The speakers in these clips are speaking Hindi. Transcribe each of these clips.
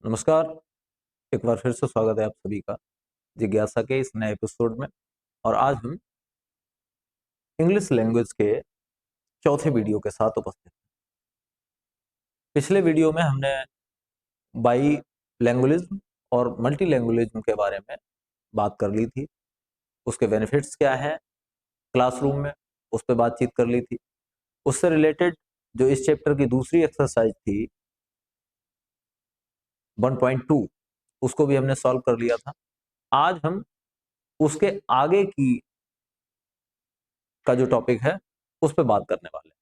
नमस्कार। एक बार फिर से स्वागत है आप सभी का जिज्ञासा के इस नए एपिसोड में। और आज हम इंग्लिश लैंग्वेज के चौथे वीडियो के साथ उपस्थित हैं। पिछले वीडियो में हमने बाई लैंग्वेजिज्म और मल्टी लैंग्वेजिज्म के बारे में बात कर ली थी, उसके बेनिफिट्स क्या हैं क्लासरूम में, उस पर बातचीत कर ली थी। उससे रिलेटेड जो इस चैप्टर की दूसरी एक्सरसाइज थी 1.2, उसको भी हमने सॉल्व कर लिया था। आज हम उसके आगे की का जो टॉपिक है उस पर बात करने वाले हैं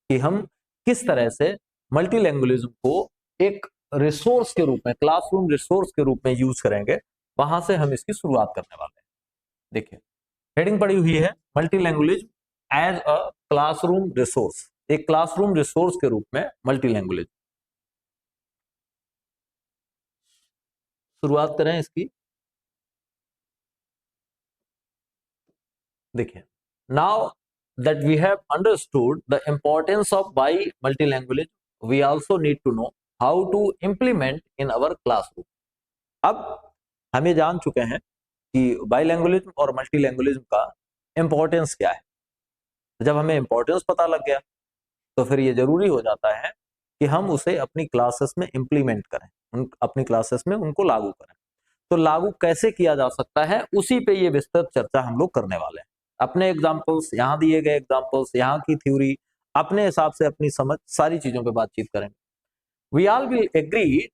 कि हम किस तरह से मल्टी लैंग्वेजिज्म को एक रिसोर्स के रूप में, क्लासरूम रिसोर्स के रूप में यूज करेंगे। वहां से हम इसकी शुरुआत करने वाले हैं। देखिए, हेडिंग पड़ी हुई है multi language as a classroom resource. एक क्लासरूम रिसोर्स के रूप में मल्टी लैंग्वेज। शुरुआत करें इसकी। देखिए, now that we have understood the importance of multilingual, we also need to know how to implement in our classroom. अब हम ये जान चुके हैं कि बाईलैंग्वेलिज्म और मल्टीलैंग्वेलिज्म का इंपॉर्टेंस क्या है। जब हमें इंपॉर्टेंस पता लग गया तो फिर ये जरूरी हो जाता है कि हम उसे अपनी क्लासेस में इंप्लीमेंट करें, अपनी क्लासेस में उनको लागू करें। तो लागू कैसे किया जा सकता है, उसी पे ये विस्तृत चर्चा हम लोग करने वाले हैं। अपने एग्जाम्पल्स, यहाँ दिए गए एग्जाम्पल्स, यहाँ की थ्योरी, अपने हिसाब से अपनी समझ, सारी चीजों पे बातचीत करेंगे। We all will agree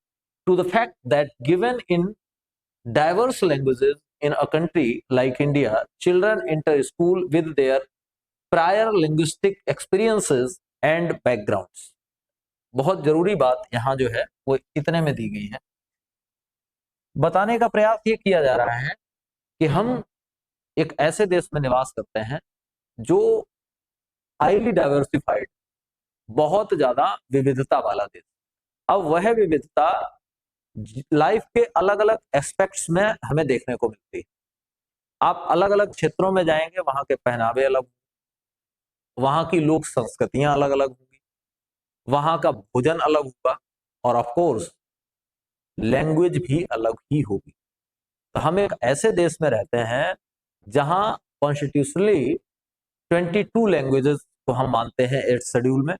to the fact that given in diverse languages in a country like India, children enter school with their prior linguistic experiences and backgrounds. बहुत जरूरी बात यहाँ जो है वो इतने में दी गई है। बताने का प्रयास ये किया जा रहा है कि हम एक ऐसे देश में निवास करते हैं जो हाईली डाइवर्सिफाइड, बहुत ज्यादा विविधता वाला देश। अब वह विविधता लाइफ के अलग अलग एस्पेक्ट्स में हमें देखने को मिलती है। आप अलग अलग क्षेत्रों में जाएंगे, वहां के पहनावे अलग, वहां की लोक संस्कृतियां अलग अलग होंगी, वहां का भोजन अलग होगा, और ऑफ कोर्स लैंग्वेज भी अलग ही होगी। तो हम एक ऐसे देश में रहते हैं जहां कॉन्स्टिट्यूशनली 22 लैंग्वेजेस को हम मानते हैं 8th शेड्यूल में।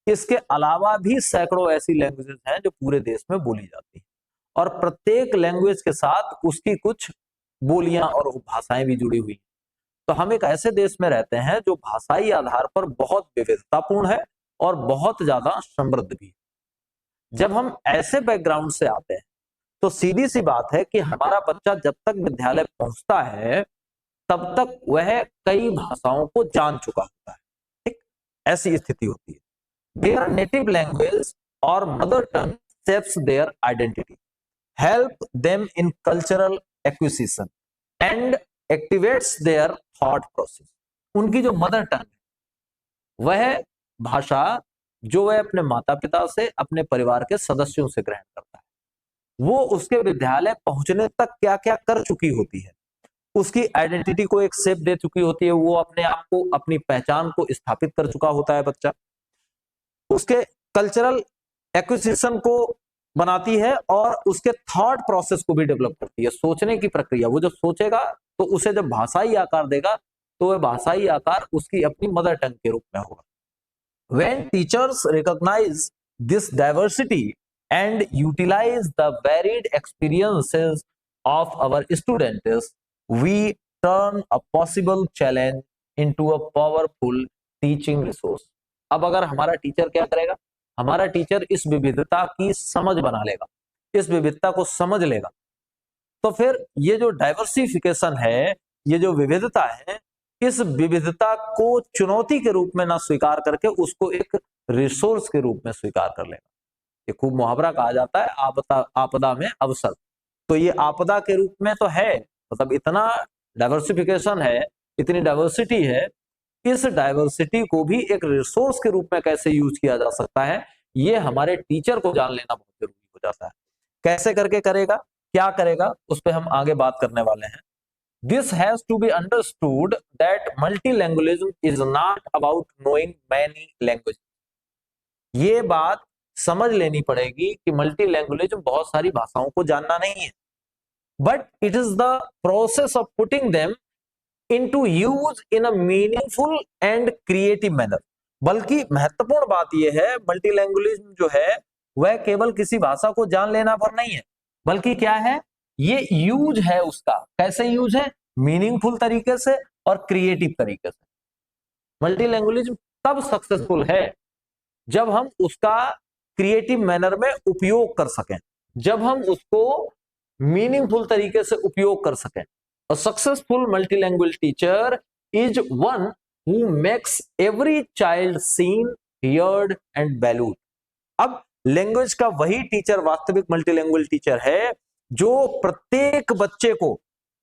इसके अलावा भी सैकड़ों ऐसी लैंग्वेजेस हैं जो पूरे देश में बोली जाती है, और प्रत्येक लैंग्वेज के साथ उसकी कुछ बोलियां और भाषाएं भी जुड़ी हुई हैं। तो हम एक ऐसे देश में रहते हैं जो भाषाई आधार पर बहुत विविधतापूर्ण है और बहुत ज्यादा समृद्ध भी। जब हम ऐसे बैकग्राउंड से आते हैं तो सीधी सी बात है कि हमारा बच्चा जब तक विद्यालय पहुंचता है तब तक वह कई भाषाओं को जान चुका होता है। ठीक, ऐसी स्थिति होती है। Their native language or mother tongue shapes their identity, help them in cultural acquisition and activates their thought process. उनकी जो मदर टंग है वह भाषा जो वह अपने माता पिता से, अपने परिवार के सदस्यों से ग्रहण करता है, वो उसके विद्यालय पहुंचने तक क्या क्या कर चुकी होती है, उसकी आइडेंटिटी को एक शेप दे चुकी होती है। वो अपने आप को, अपनी पहचान को स्थापित कर चुका होता है बच्चा। उसके कल्चरल एक्विजिशन को बनाती है और उसके थॉट प्रोसेस को भी डेवलप करती है, सोचने की प्रक्रिया। वो जब सोचेगा तो उसे जब भाषाई आकार देगा तो वह भाषाई आकार उसकी अपनी मदर टंग के रूप में होगा। When teachers recognize this diversity and utilize the varied experiences of our students, we turn a possible challenge into a powerful teaching resource. अब अगर हमारा टीचर क्या करेगा, हमारा टीचर इस विविधता की समझ बना लेगा, इस विविधता को समझ लेगा, तो फिर ये जो डाइवर्सिफिकेशन है, ये जो विविधता है, इस विविधता को चुनौती के रूप में ना स्वीकार करके उसको एक रिसोर्स के रूप में स्वीकार कर लेगा। ये खूब मुहावरा कहा जाता है, आपदा में अवसर। तो ये आपदा के रूप में तो है, मतलब इतना डाइवर्सिफिकेशन है, इतनी डाइवर्सिटी है, इस डाइवर्सिटी को भी एक रिसोर्स के रूप में कैसे यूज किया जा सकता है, ये हमारे टीचर को जान लेना बहुत जरूरी हो जाता है। कैसे करके करेगा, क्या करेगा, उस पर हम आगे बात करने वाले हैं। This has to be understood that multilingualism is not about knowing many languages. ये बात समझ लेनी पड़ेगी कि मल्टी लैंग्वेज में बहुत सारी भाषाओं को जानना नहीं है, but it is the process of putting them into use in a meaningful and creative manner. बल्कि महत्वपूर्ण बात यह है, मल्टी लैंग्वेज जो है वह केवल किसी भाषा को जान लेना भर नहीं है, बल्कि क्या है, ये यूज है उसका, कैसे यूज है, मीनिंगफुल तरीके से और क्रिएटिव तरीके से। मल्टी लैंग्वेज तब सक्सेसफुल है जब हम उसका क्रिएटिव मैनर में उपयोग कर सकें, जब हम उसको मीनिंगफुल तरीके से उपयोग कर सकें। A successful multilingual teacher is one who makes every child seen, heard and valued। अब लैंग्वेज का वही टीचर वास्तविक मल्टीलैंग्वेज टीचर है जो प्रत्येक बच्चे को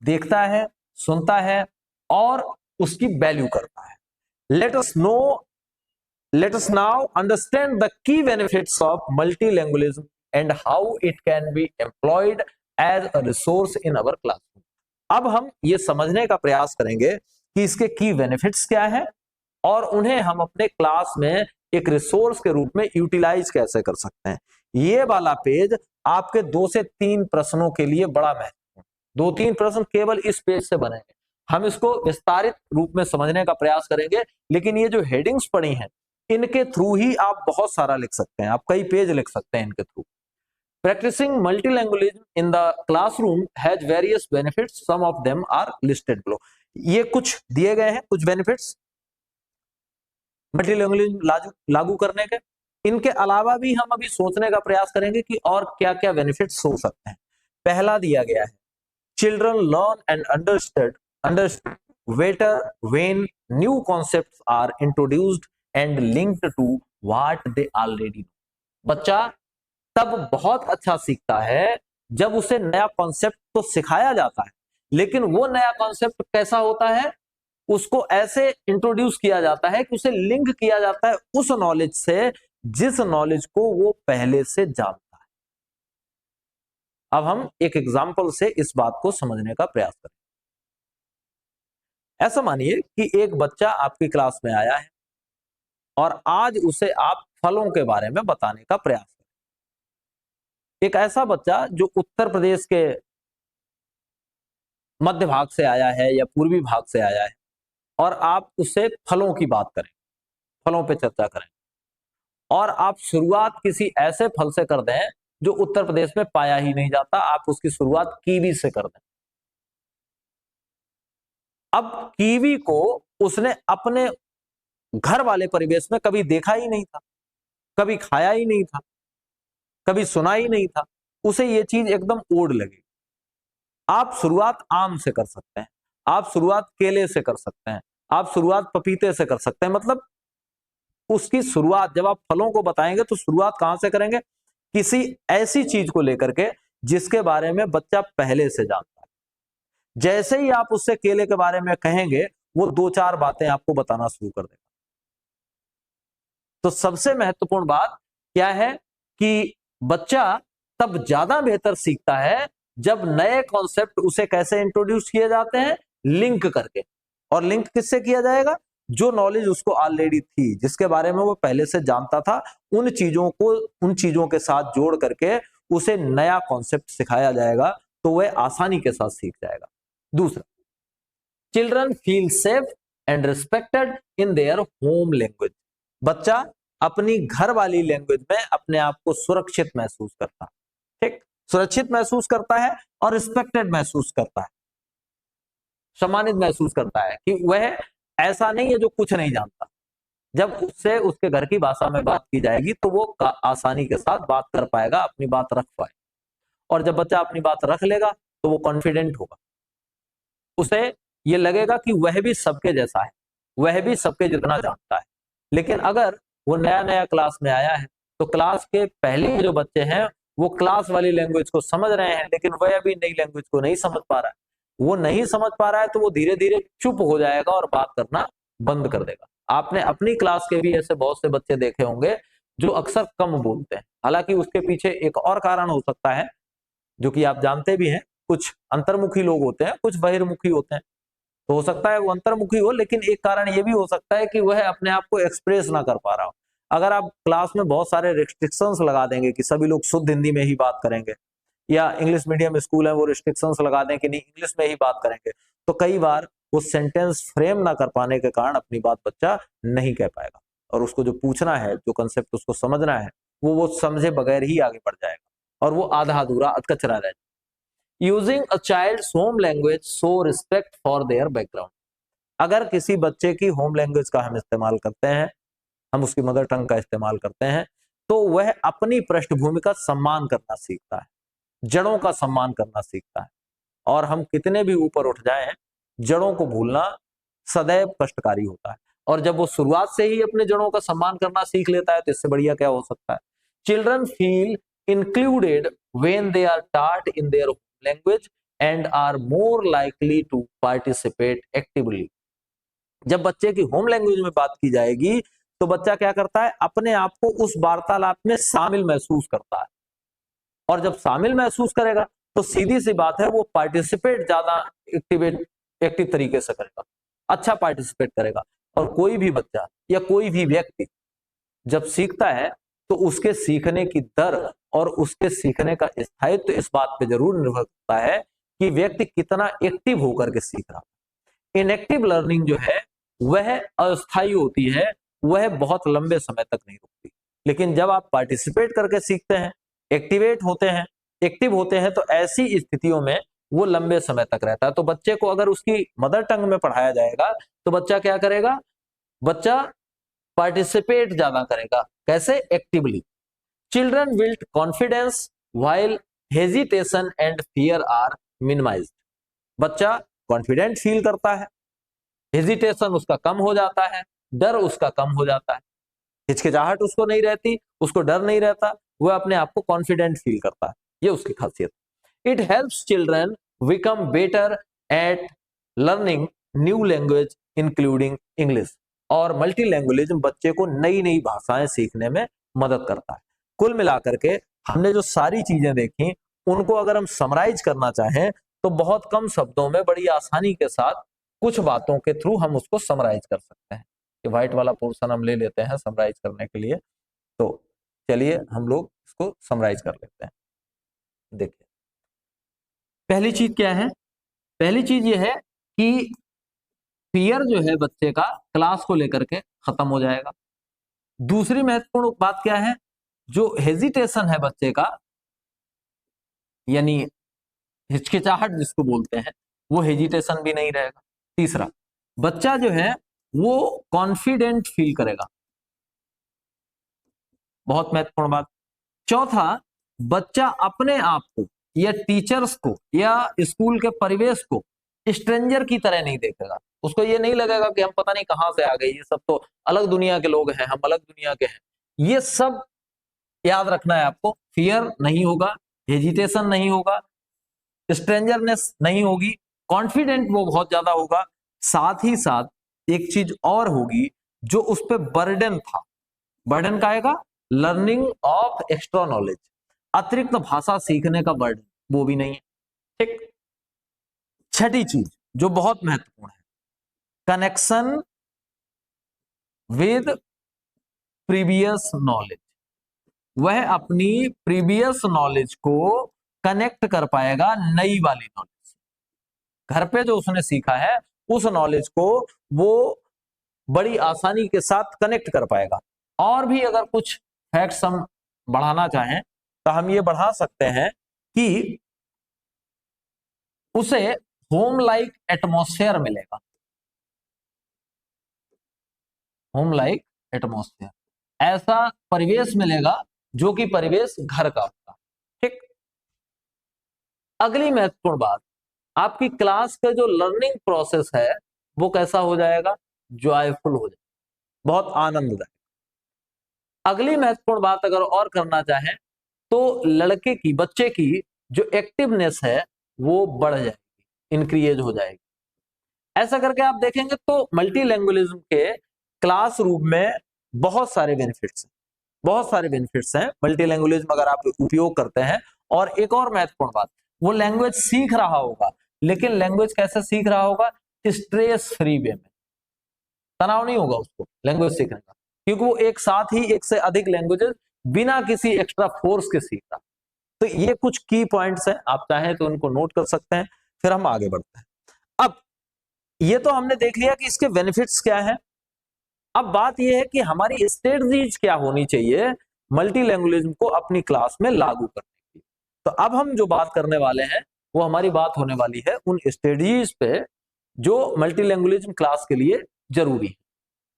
देखता है, सुनता है और उसकी वैल्यू करता है। Let us now understand the key benefits of multilingualism and how it can be employed as a resource in our classroom। अब हम ये समझने का प्रयास करेंगे कि इसके की बेनिफिट्स क्या है और उन्हें हम अपने क्लास में एक रिसोर्स के रूप में यूटिलाइज कैसे कर सकते हैं। ये वाला पेज आपके 2 से 3 प्रश्नों के लिए बड़ा महत्वपूर्ण, 2-3 प्रश्न केवल इस पेज से बनेंगे। हम इसको विस्तारित रूप में समझने का प्रयास करेंगे, लेकिन ये जो हेडिंग्स पड़ी हैं इनके थ्रू ही आप बहुत सारा लिख सकते हैं, आप कई पेज लिख सकते हैं इनके through. Practicing multilingualism in the classroom has various benefits. Some of them are listed below। ये कुछ दिए गए हैं, कुछ बेनिफिट्स मल्टीलैंग्वेज लागू करने के। इनके अलावा भी हम अभी सोचने का प्रयास करेंगे कि और क्या क्या बेनिफिट्स हो सकते हैं। पहला दिया गया है, children learn and understand better when new concepts are introduced and linked to what they already know। बच्चा तब बहुत अच्छा सीखता है जब उसे नया कॉन्सेप्ट तो सिखाया जाता है, लेकिन वो नया कॉन्सेप्ट कैसा होता है, उसको ऐसे इंट्रोड्यूस किया जाता है कि उसे लिंक किया जाता है उस नॉलेज से जिस नॉलेज को वो पहले से जानता है। अब हम एक एग्जाम्पल से इस बात को समझने का प्रयास करें। ऐसा मानिए कि एक बच्चा आपकी क्लास में आया है और आज उसे आप फलों के बारे में बताने का प्रयास करें। एक ऐसा बच्चा जो उत्तर प्रदेश के मध्य भाग से आया है या पूर्वी भाग से आया है और आप उससे फलों की बात करें, फलों पे चर्चा करें और आप शुरुआत किसी ऐसे फल से कर दें जो उत्तर प्रदेश में पाया ही नहीं जाता, आप उसकी शुरुआत कीवी से कर दें। अब कीवी को उसने अपने घर वाले परिवेश में कभी देखा ही नहीं था, कभी खाया ही नहीं था, कभी सुना ही नहीं था, उसे ये चीज एकदम ओड लगी। आप शुरुआत आम से कर सकते हैं, आप शुरुआत केले से कर सकते हैं, आप शुरुआत पपीते से कर सकते हैं। मतलब उसकी शुरुआत जब आप फलों को बताएंगे तो शुरुआत कहां से करेंगे, किसी ऐसी चीज को लेकर के जिसके बारे में बच्चा पहले से जानता है। जैसे ही आप उससे केले के बारे में कहेंगे वो 2-4 बातें आपको बताना शुरू कर देगा। तो सबसे महत्वपूर्ण बात क्या है कि बच्चा तब ज्यादा बेहतर सीखता है जब नए कॉन्सेप्ट उसे कैसे इंट्रोड्यूस किए जाते हैं, लिंक करके। और लिंक किससे किया जाएगा, जो नॉलेज उसको ऑलरेडी थी, जिसके बारे में वो पहले से जानता था, उन चीजों के साथ जोड़ करके उसे नया कॉन्सेप्ट सिखाया जाएगा, तो वह आसानी के साथ सीख जाएगा। दूसरा, children feel safe and respected in their home language. बच्चा अपनी घर वाली लैंग्वेज में अपने आप को सुरक्षित महसूस करता है, ठीक, सुरक्षित महसूस करता है और रिस्पेक्टेड महसूस करता है, सम्मानित महसूस करता है कि वह ऐसा नहीं है जो कुछ नहीं जानता। जब उससे उसके घर की भाषा में बात की जाएगी तो वो आसानी के साथ बात कर पाएगा, अपनी बात रख पाएगा। और जब बच्चा अपनी बात रख लेगा तो वो कॉन्फिडेंट होगा, उसे ये लगेगा कि वह भी सबके जैसा है, वह भी सबके जितना जानता है। लेकिन अगर वो नया नया क्लास में आया है तो क्लास के पहले जो बच्चे हैं वो क्लास वाली लैंग्वेज को समझ रहे हैं, लेकिन वह अभी नई लैंग्वेज को नहीं समझ पा रहा है। वो नहीं समझ पा रहा है तो वो धीरे धीरे चुप हो जाएगा और बात करना बंद कर देगा। आपने अपनी क्लास के भी ऐसे बहुत से बच्चे देखे होंगे जो अक्सर कम बोलते हैं। हालांकि उसके पीछे एक और कारण हो सकता है जो कि आप जानते भी हैं, कुछ अंतर्मुखी लोग होते हैं, कुछ बहिर्मुखी होते हैं। तो हो सकता है वो अंतर्मुखी हो, लेकिन एक कारण ये भी हो सकता है कि वह अपने आप को एक्सप्रेस ना कर पा रहा हो। अगर आप क्लास में बहुत सारे रिस्ट्रिक्शंस लगा देंगे कि सभी लोग शुद्ध हिंदी में ही बात करेंगे, या इंग्लिश मीडियम स्कूल है वो रिस्ट्रिक्शंस लगा दें कि नहीं इंग्लिश में ही बात करेंगे, तो कई बार वो सेंटेंस फ्रेम ना कर पाने के कारण अपनी बात बच्चा नहीं कह पाएगा, और उसको जो पूछना है, जो कंसेप्ट उसको समझना है, वो समझे बगैर ही आगे बढ़ जाएगा और वो आधा अधूरा अधकचरा रह जाएगा। Using a child's home language show respect for their background. अगर किसी बच्चे की होम लैंग्वेज का हम इस्तेमाल करते हैं, हम उसकी मदर टंग का इस्तेमाल करते हैं, तो वह अपनी पृष्ठभूमि का सम्मान करना सीखता है, जड़ों का सम्मान करना सीखता है। और हम कितने भी ऊपर उठ जाएं, जड़ों को भूलना सदैव कष्टकारी होता है। और जब वो शुरुआत से ही अपने जड़ों का सम्मान करना सीख लेता है तो इससे बढ़िया क्या हो सकता है। Children feel included when they are taught in their language and are more likely to participate actively. जब बच्चे की होम लैंग्वेज में बात की जाएगी तो बच्चा क्या करता है, अपने आप को उस वार्तालाप में शामिल महसूस करता है, और जब शामिल महसूस करेगा तो सीधी सी बात है वो पार्टिसिपेट ज्यादा एक्टिव तरीके से करेगा, अच्छा पार्टिसिपेट करेगा। और कोई भी बच्चा या कोई भी व्यक्ति जब सीखता है तो उसके सीखने की दर और उसके सीखने का स्थायित्व इस बात पे जरूर निर्भर करता है कि व्यक्ति कितना एक्टिव होकर के सीख रहा है। इनएक्टिव लर्निंग जो है वह अस्थायी होती है, वह बहुत लंबे समय तक नहीं रुकती। लेकिन जब आप पार्टिसिपेट करके सीखते हैं, एक्टिव होते हैं, तो ऐसी स्थितियों में वो लंबे समय तक रहता है। तो बच्चे को अगर उसकी मदर टंग में पढ़ाया जाएगा तो बच्चा क्या करेगा, बच्चा पार्टिसिपेट ज्यादा करेगा। कैसे? Actively. Children build confidence while hesitation and fear are minimised. बच्चा कॉन्फिडेंट फील करता है, हेजिटेशन उसका कम हो जाता है, डर उसका कम हो जाता है, हिचकिचाहट उसको नहीं रहती, उसको डर नहीं रहता, वह अपने आप को कॉन्फिडेंट फील करता है। ये उसकी खासियत। It helps children become better at learning new language including English. और मल्टी लैंग्वेज बच्चे को नई नई भाषाएं सीखने में मदद करता है। कुल मिलाकर के हमने जो सारी चीजें देखी उनको अगर हम समराइज करना चाहें तो बहुत कम शब्दों में बड़ी आसानी के साथ कुछ बातों के थ्रू हम उसको समराइज कर सकते हैं। ये व्हाइट वाला पोर्शन हम ले लेते हैं समराइज करने के लिए। तो चलिए हम लोग इसको समराइज कर लेते हैं। देखिए पहली चीज क्या है, पहली चीज ये है कि फियर जो है बच्चे का क्लास को लेकर के खत्म हो जाएगा। दूसरी महत्वपूर्ण बात क्या है, जो हेजिटेशन है बच्चे का, यानी हिचकिचाहट जिसको बोलते हैं, वो हेजिटेशन भी नहीं रहेगा। तीसरा, बच्चा जो है वो कॉन्फिडेंट फील करेगा, बहुत महत्वपूर्ण बात। चौथा, बच्चा अपने आप को या टीचर्स को या स्कूल के परिवेश को स्ट्रेंजर की तरह नहीं देखेगा। उसको ये नहीं लगेगा कि हम पता नहीं कहां से आ गए, ये सब तो अलग दुनिया के लोग हैं, हम अलग दुनिया के हैं। ये सब याद रखना है आपको। फियर नहीं होगा, हेजिटेशन नहीं होगा, स्ट्रेंजरनेस नहीं होगी, कॉन्फिडेंट वो बहुत ज्यादा होगा। साथ ही साथ एक चीज और होगी जो उस पर बर्डन था, बर्डन का आएगा लर्निंग ऑफ एक्स्ट्रा नॉलेज, अतिरिक्त भाषा सीखने का बर्डन वो भी नहीं है। ठीक। छठी चीज जो बहुत महत्वपूर्ण है, कनेक्शन विद प्रीवियस नॉलेज। वह अपनी प्रीवियस नॉलेज को कनेक्ट कर पाएगा नई वाली नॉलेज। घर पे जो उसने सीखा है उस नॉलेज को वो बड़ी आसानी के साथ कनेक्ट कर पाएगा। और भी अगर कुछ फैक्ट्स हम बढ़ाना चाहें तो हम ये बढ़ा सकते हैं कि उसे होम लाइक एटमॉस्फेयर मिलेगा, होम लाइक एटमॉस्फेयर, ऐसा परिवेश मिलेगा जो कि परिवेश घर का होगा। ठीक। अगली महत्वपूर्ण बात, आपकी क्लास का जो लर्निंग प्रोसेस है वो कैसा हो जाएगा, जॉयफुल हो जाएगा, बहुत आनंददायक। अगली महत्वपूर्ण बात अगर और करना चाहें तो लड़के की, बच्चे की जो एक्टिवनेस है वो बढ़ जाएगी, इंक्रीज हो जाएगी। ऐसा करके आप देखेंगे तो मल्टी लैंग्वेजिज्म के क्लासरूम में बहुत सारे बेनिफिट्स हैं, बहुत सारे बेनिफिट्स हैं मल्टी लैंग्वेजिज्म अगर आप उपयोग करते हैं। और एक और महत्वपूर्ण बात, वो लैंग्वेज सीख रहा होगा, लेकिन लैंग्वेज कैसे सीख रहा होगा, स्ट्रेस फ्री वे में, तनाव नहीं होगा उसको लैंग्वेज सीखने का। क्योंकि वो एक साथ ही एक से अधिक लैंग्वेजेस बिना किसी एक्स्ट्रा फोर्स के सीख रहा। तो ये कुछ की पॉइंट्स हैं, आप चाहें तो उनको नोट कर सकते हैं, फिर हम आगे बढ़ते हैं। अब ये तो हमने देख लिया कि इसके बेनिफिट्स क्या हैं। अब बात यह है कि हमारी स्ट्रेटजीज क्या होनी चाहिए मल्टी लैंग्वेज को अपनी क्लास में लागू करने की। तो अब हम जो बात करने वाले हैं वो हमारी बात होने वाली है उन स्ट्रेटजीज पे जो मल्टी लैंग्वेज क्लास के लिए जरूरी है।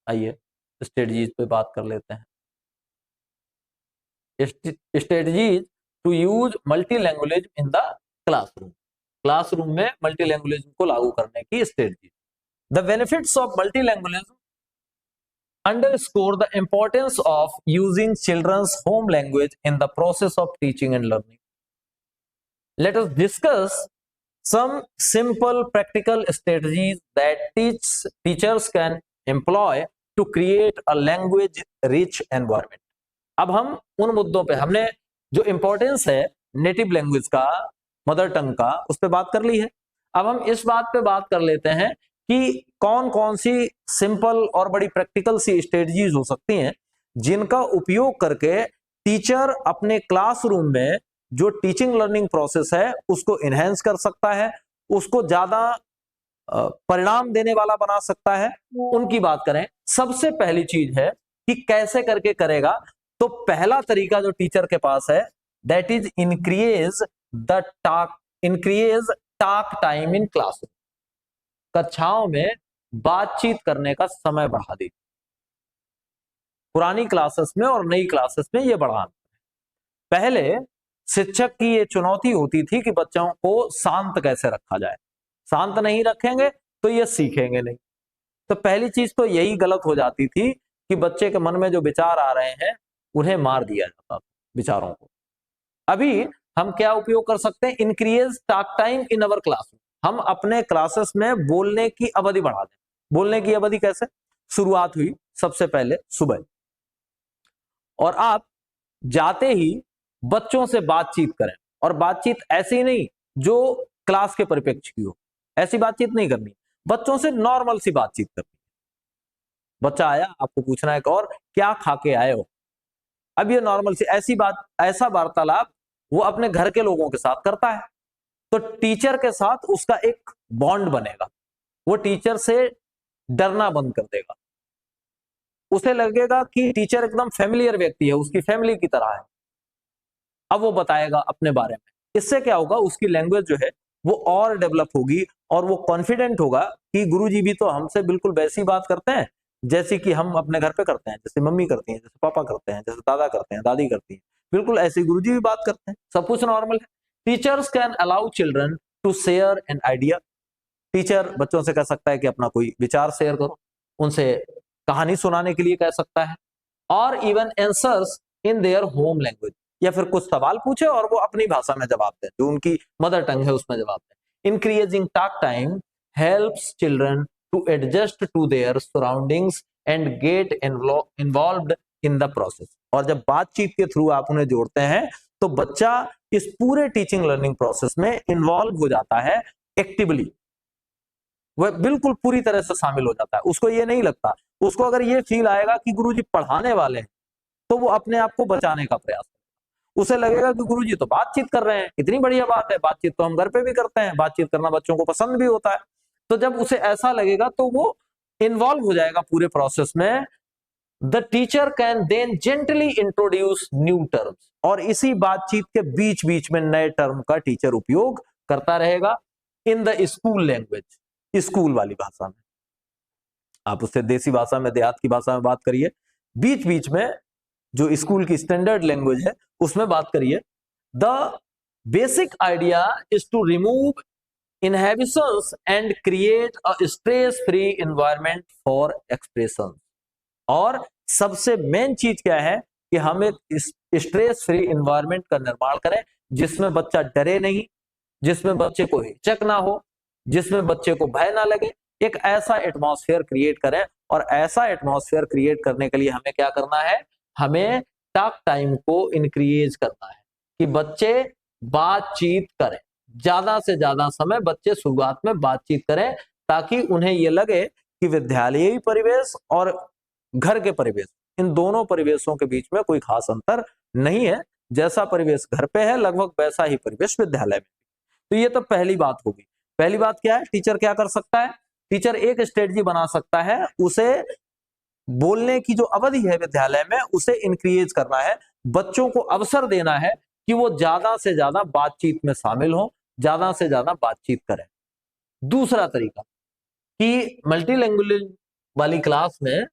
आइए स्ट्रेटजीज पे बात कर लेते हैं। Strategies to use multi language in the classroom. Classroom में मल्टी लैंग्वेज को लागू करने की strategy. The benefits of multi language underscore the importance of using children's home language in the process of teaching and learning. Let us discuss some simple practical strategies that teachers can employ to create a language rich environment. अब हम उन मुद्दों पे हमने जो इंपॉर्टेंस है नेटिव लैंग्वेज का, मदर टंग का, उस पर बात कर ली है। अब हम इस बात पे बात कर लेते हैं कि कौन कौन सी सिंपल और बड़ी प्रैक्टिकल सी स्ट्रेटजीज हो सकती हैं जिनका उपयोग करके टीचर अपने क्लासरूम में जो टीचिंग लर्निंग प्रोसेस है उसको इनहेंस कर सकता है, उसको ज्यादा परिणाम देने वाला बना सकता है। उनकी बात करें, सबसे पहली चीज है कि कैसे करके करेगा। तो पहला तरीका जो टीचर के पास है that is increase talk time in classroom. कक्षाओं में बातचीत करने का समय बढ़ा दी। पुरानी क्लासेस में और नई क्लासेस में यह बढ़ा। पहले शिक्षक की यह चुनौती होती थी कि बच्चों को शांत कैसे रखा जाए, शांत नहीं रखेंगे तो ये सीखेंगे नहीं। तो पहली चीज तो यही गलत हो जाती थी कि बच्चे के मन में जो विचार आ रहे हैं उन्हें मार दिया जाता था विचारों को। अभी हम क्या उपयोग कर सकते हैं, increase talk time in our classroom. हम अपने क्लासेस में बोलने की अवधि बढ़ा दें। बोलने की अवधि कैसे, शुरुआत हुई सबसे पहले सुबह, और आप जाते ही बच्चों से बातचीत करें। और बातचीत ऐसी नहीं जो क्लास के परिप्रेक्ष्य की हो, ऐसी बातचीत नहीं करनी। बच्चों से नॉर्मल सी बातचीत करनी। बच्चा आया, आपको पूछना है और क्या खा के आए हो। अब ये नॉर्मल सी ऐसी बात, ऐसा वार्तालाप वो अपने घर के लोगों के साथ करता है। तो टीचर के साथ उसका एक बॉन्ड बनेगा, वो टीचर से डरना बंद कर देगा। उसे लगेगा कि टीचर एकदम फैमिलियर व्यक्ति है, उसकी फैमिली की तरह है। अब वो बताएगा अपने बारे में। इससे क्या होगा, उसकी लैंग्वेज जो है वो और डेवलप होगी और वो कॉन्फिडेंट होगा कि गुरुजी भी तो हमसे बिल्कुल वैसी बात करते हैं जैसी कि हम अपने घर पे करते हैं, जैसे मम्मी करती हैं, जैसे पापा करते हैं, जैसे दादा करते हैं, दादी करती हैं, बिल्कुल ऐसे गुरुजी भी बात करते हैं, सब कुछ नॉर्मल है। Teachers can allow children to share an idea. Teacher बच्चों से कह सकता है कि अपना कोई विचार शेयर करो, उनसे कहानी सुनाने के लिए कह सकता है, और even answers in their home language, या फिर कुछ सवाल पूछे और वो अपनी भाषा में जवाब दें, जो उनकी मदर टंग है उसमें जवाब दें। Increasing talk time helps children to adjust to their surroundings and get involved in the process. और जब बातचीत के थ्रू आप उन्हें जोड़ते हैं तो बच्चा इस पूरे टीचिंग लर्निंग प्रोसेस में इन्वॉल्व हो जाता है एक्टिवली, वह बिल्कुल पूरी तरह से शामिल हो जाता है। उसको ये नहीं लगता, उसको अगर ये फील आएगा कि गुरुजी पढ़ाने वाले हैं तो वो अपने आप को बचाने का प्रयास, उसे लगेगा कि गुरुजी तो बातचीत कर रहे हैं, इतनी बढ़िया बात है, बातचीत तो हम घर पे भी करते हैं, बातचीत करना बच्चों को पसंद भी होता है। तो जब उसे ऐसा लगेगा तो वो इन्वॉल्व हो जाएगा पूरे प्रोसेस में। The teacher can then gently introduce new terms, और इसी बातचीत के बीच बीच में नए टर्म का टीचर उपयोग करता रहेगा in the school language, school वाली भाषा में। आप उससे देसी भाषा में, देहात की भाषा में बात करिए, बीच बीच में जो स्कूल की स्टैंडर्ड लैंग्वेज है उसमें बात करिए। The basic idea is to remove inhibitions and create a stress free environment for expression. और सबसे मेन चीज क्या है कि हम एक स्ट्रेस फ्री एनवायरनमेंट का निर्माण करें जिसमें बच्चा डरे नहीं, जिसमें बच्चे को हिचक ना हो, जिसमें बच्चे को भय ना लगे। एक ऐसा एटमॉस्फेयर क्रिएट करें, और ऐसा एटमॉस्फेयर क्रिएट करने के लिए हमें क्या करना है, हमें टॉक टाइम को इंक्रीज करना है कि बच्चे बातचीत करें, ज्यादा से ज्यादा समय बच्चे शुरुआत में बातचीत करें, ताकि उन्हें यह लगे कि विद्यालयी परिवेश और घर के परिवेश इन दोनों परिवेशों के बीच में कोई खास अंतर नहीं है। जैसा परिवेश घर पे है लगभग वैसा ही परिवेश विद्यालय में। तो ये तो पहली बात होगी। पहली बात क्या है, टीचर क्या कर सकता है, टीचर एक स्ट्रेटजी बना सकता है, उसे बोलने की जो अवधि है विद्यालय में उसे इंक्रीज करना है, बच्चों को अवसर देना है कि वो ज्यादा से ज्यादा बातचीत में शामिल हो, ज्यादा से ज्यादा बातचीत करें। दूसरा तरीका कि मल्टीलैंग्वेज वाली क्लास में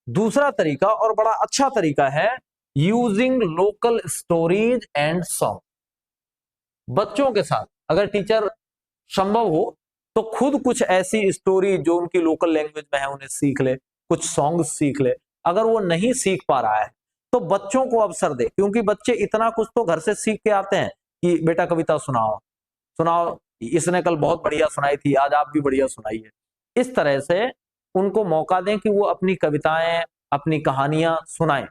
दूसरा तरीका और बड़ा अच्छा तरीका है using local stories and song. बच्चों के साथ अगर टीचर संभव हो तो खुद कुछ ऐसी स्टोरी जो उनकी लोकल लैंग्वेज में है उन्हें सीख ले, कुछ सॉन्ग्स सीख ले। अगर वो नहीं सीख पा रहा है तो बच्चों को अवसर दे, क्योंकि बच्चे इतना कुछ तो घर से सीख के आते हैं कि बेटा कविता सुनाओ सुनाओ, इसने कल बहुत बढ़िया सुनाई थी, आज आप भी बढ़िया सुनाइए। इस तरह से उनको मौका दें कि वो अपनी कविताएं, अपनी कहानियां सुनाएं।